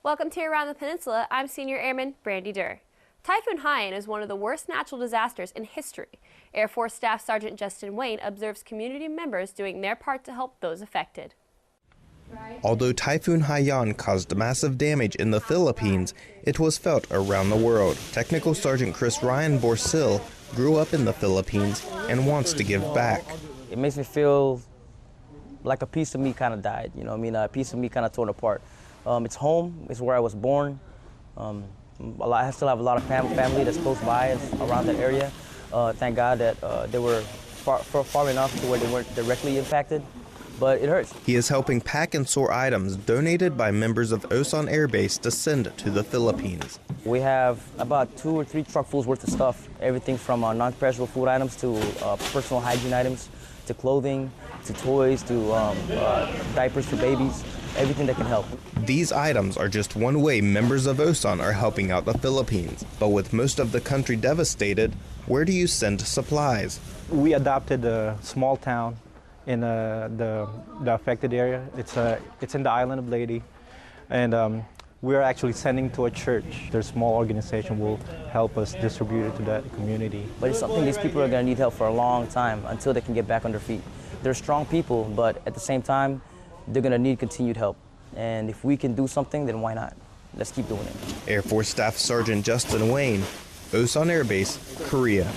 Welcome to Around the Peninsula. I'm Senior Airman Brandy Durr. Typhoon Haiyan is one of the worst natural disasters in history. Air Force Staff Sergeant Justin Wayne observes community members doing their part to help those affected. Although Typhoon Haiyan caused massive damage in the Philippines, it was felt around the world. Technical Sergeant Chris Ryan Borsil grew up in the Philippines and wants to give back. It makes me feel like a piece of me kind of died, you know what I mean? A piece of me kind of torn apart. It's home, it's where I was born. I still have a lot of family that's close by around that area. Thank God that they were far enough to where they weren't directly impacted, but it hurts. He is helping pack and store items donated by members of Kunsan Air Base to send to the Philippines. We have about 2 or 3 truckfuls worth of stuff, everything from non-perishable food items to personal hygiene items, to clothing, to toys, to diapers for babies, everything that can help. These items are just one way members of Kunsan are helping out the Philippines. But with most of the country devastated, where do you send supplies? We adopted a small town in the affected area. It's in the island of Leyte, and we're actually sending to a church. Their small organization will help us distribute it to that community. But it's something these people are going to need help for a long time until they can get back on their feet. They're strong people, but at the same time, they're going to need continued help. And if we can do something, then why not? Let's keep doing it. Air Force Staff Sergeant Justin Wayne, Kunsan Air Base, Korea.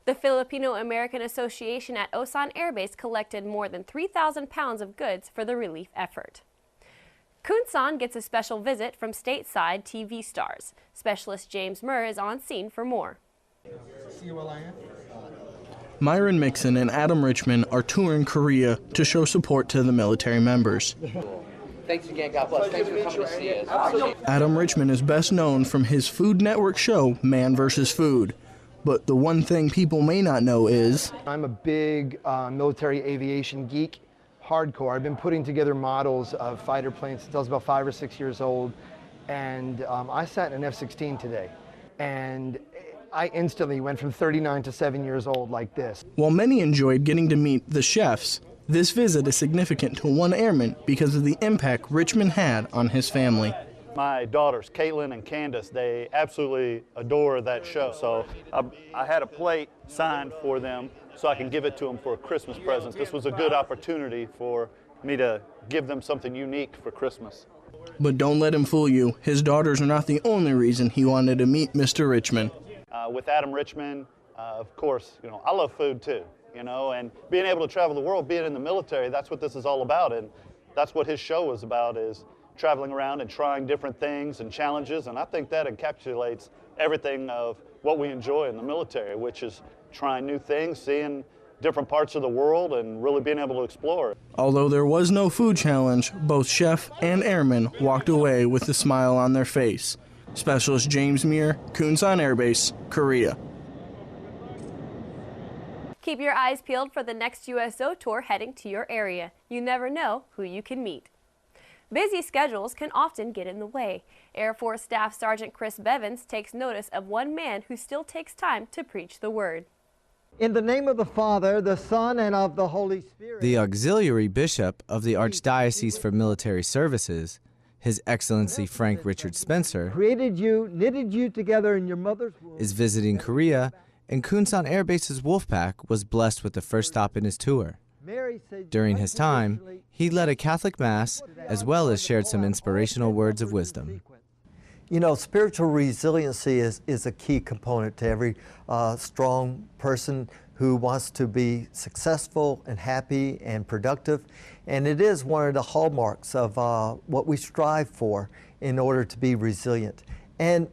The Filipino-American Association at Kunsan Air Base collected more than 3,000 pounds of goods for the relief effort. Kunsan gets a special visit from stateside TV stars. Specialist James Murr is on scene for more. Myron Mixon and Adam Richmond are touring Korea to show support to the military members. Thanks again, God bless. Thanks for coming to see us. Adam Richmond is best known from his Food Network show, Man vs. Food. But the one thing people may not know is... I'm a big military aviation geek, hardcore. I've been putting together models of fighter planes since I was about 5 or 6 years old. And I sat in an F-16 today. And I instantly went from 39 to 7 years old like this. While many enjoyed getting to meet the chefs, this visit is significant to one airman because of the impact Richmond had on his family. My daughters, Caitlin and Candace, they absolutely adore that show. So I had a plate signed for them so I can give it to them for a Christmas present. This was a good opportunity for me to give them something unique for Christmas. But don't let him fool you. His daughters are not the only reason he wanted to meet Mr. Richmond. With Adam Richmond, of course, you know, I love food too, you know, and being able to travel the world, being in the military, that's what this is all about. And that's what his show is about, is traveling around and trying different things and challenges. And I think that encapsulates everything of what we enjoy in the military, which is trying new things, seeing different parts of the world, and really being able to explore. Although there was no food challenge, both chef and airman walked away with a smile on their face. Specialist James Muir, Kunsan Air Base, Korea. Keep your eyes peeled for the next USO tour heading to your area. You never know who you can meet. Busy schedules can often get in the way. Air Force Staff Sergeant Chris Bevins takes notice of one man who still takes time to preach the word. In the name of the Father, the Son, and of the Holy Spirit. The Auxiliary Bishop of the Archdiocese for Military Services, His Excellency Frank Richard Spencer, created you, knitted you together in your mother's womb, is visiting Korea, and Kunsan Air Base's Wolfpack was blessed with the first stop in his tour. During his time, he led a Catholic Mass as well as shared some inspirational words of wisdom. You know, spiritual resiliency is a key component to every strong person who wants to be successful and happy and productive. And it is one of the hallmarks of what we strive for in order to be resilient. And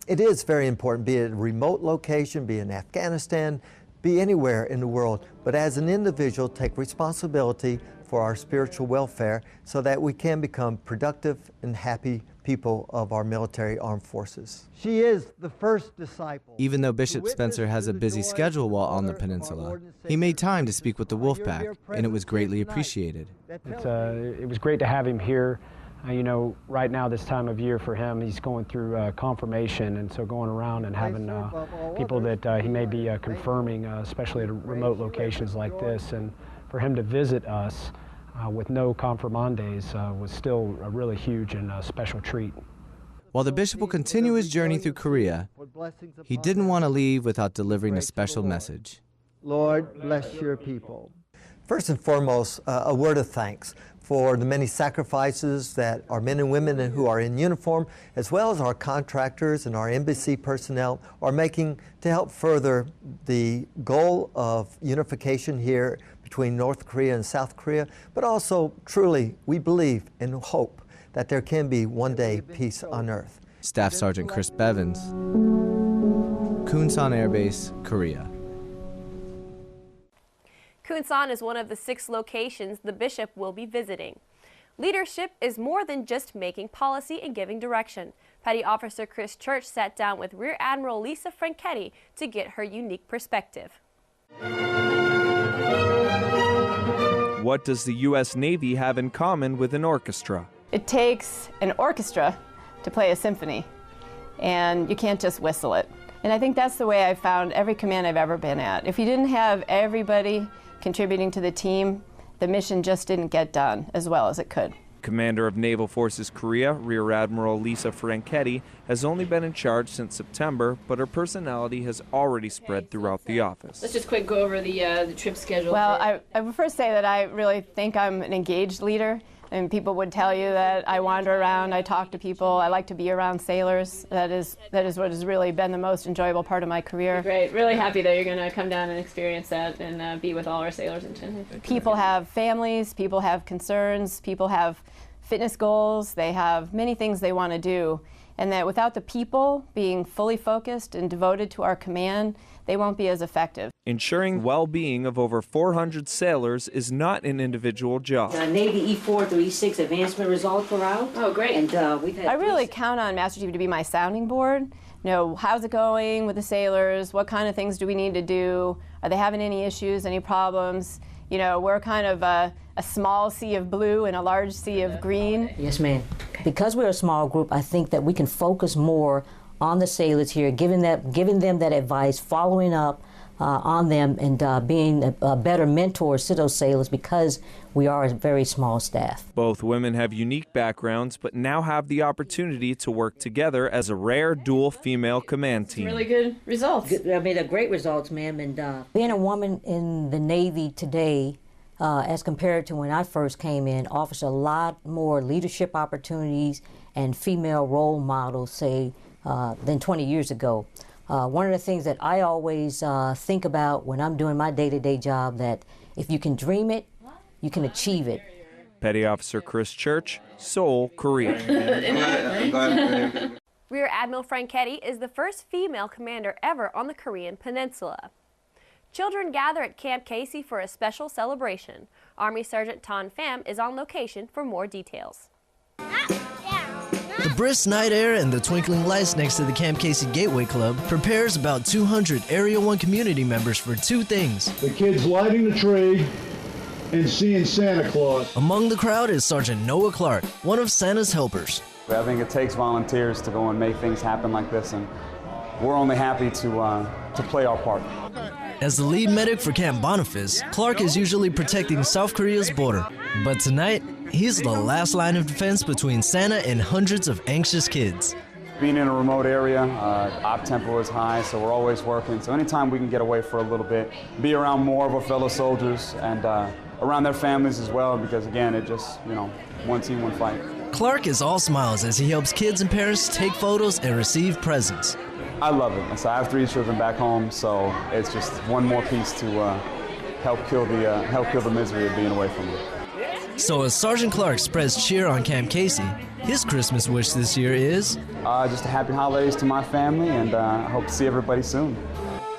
it is very important, be it a remote location, be it in Afghanistan, be anywhere in the world. But as an individual, take responsibility for our spiritual welfare so that we can become productive and happy people of our military armed forces. She is the first disciple. Even though Bishop Spencer has a busy schedule while on the peninsula, he made time to speak with the Wolfpack, and it was greatly appreciated. It was great to have him here. You know, right now this time of year for him, he's going through confirmation, and so going around and having people that he may be confirming, especially at remote locations like this, and for him to visit us with no confirmandes was still a really huge and special treat. While the bishop will continue his journey through Korea, he didn't want to leave without delivering a special message. Lord, bless your people. First and foremost, a word of thanks for the many sacrifices that our men and women who are in uniform, as well as our contractors and our embassy personnel, are making to help further the goal of unification here between North Korea and South Korea, but also truly we believe and hope that there can be one day peace on earth. Staff Sergeant Chris Bevins, Kunsan Air Base, Korea. Kunsan is one of the 6 locations the bishop will be visiting. Leadership is more than just making policy and giving direction. Petty Officer Chris Church sat down with Rear Admiral Lisa Franchetti to get her unique perspective. What does the U.S. Navy have in common with an orchestra? It takes an orchestra to play a symphony, and you can't just whistle it. And I think that's the way I've found every command I've ever been at. If you didn't have everybody contributing to the team, the mission just didn't get done as well as it could. Commander of Naval Forces Korea, Rear Admiral Lisa Franchetti, has only been in charge since September, but her personality has already spread throughout the office. Let's just quick go over the trip schedule. Well, I would first say that I really think I'm an engaged leader. And people would tell you that I wander around, I talk to people, I like to be around sailors. That is what has really been the most enjoyable part of my career. Great, really happy that you're going to come down and experience that and be with all our sailors in China. People have families, people have concerns, people have fitness goals, they have many things they want to do. And that without the people being fully focused and devoted to our command, they won't be as effective. Ensuring well-being of over 400 sailors is not an individual job. Navy E4 through E6 advancement results were out. Oh, great. And we've had I really count on Master Chief to be my sounding board. You know, how's it going with the sailors? What kind of things do we need to do? Are they having any issues, any problems? You know, we're kind of a small sea of blue and a large sea of green. Yes, ma'am. Because we're a small group, I think that we can focus more on the sailors here, giving them that advice, following up on them, and being better mentors to those sailors because we are a very small staff. Both women have unique backgrounds, but now have the opportunity to work together as a rare dual female command team. Really good results. I mean, they're great results, ma'am. And being a woman in the Navy today, as compared to when I first came in, offers a lot more leadership opportunities and female role models, say, than 20 years ago. One of the things that I always think about when I'm doing my day-to-day job, that if you can dream it, you can achieve it. Petty Officer Chris Church, Seoul, Korea. Rear Admiral Franchetti is the first female commander ever on the Korean Peninsula. Children gather at Camp Casey for a special celebration. Army Sergeant Ton Pham is on location for more details. The brisk night air and the twinkling lights next to the Camp Casey Gateway Club prepares about 200 Area 1 community members for 2 things. The kids lighting the tree and seeing Santa Claus. Among the crowd is Sergeant Noah Clark, one of Santa's helpers. I think it takes volunteers to go and make things happen like this, and we're only happy to play our part. As the lead medic for Camp Boniface, Clark is usually protecting South Korea's border. But tonight, he's the last line of defense between Santa and hundreds of anxious kids. Being in a remote area, op tempo is high, so we're always working. So anytime we can get away for a little bit, be around more of our fellow soldiers and around their families as well, because again, it just, one team, one fight. Clark is all smiles as he helps kids and parents take photos and receive presents. I love it. So I have 3 children back home, so it's just one more piece to help kill the misery of being away from them. So as Sergeant Clark spreads cheer on Camp Casey, his Christmas wish this year is just a happy holidays to my family, and I hope to see everybody soon.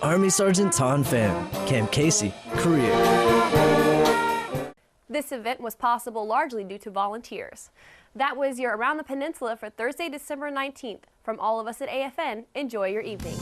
Army Sergeant Ton Pham, Camp Casey, Korea. This event was possible largely due to volunteers. That was your Around the Peninsula for Thursday, December 19th. From all of us at AFN, enjoy your evening.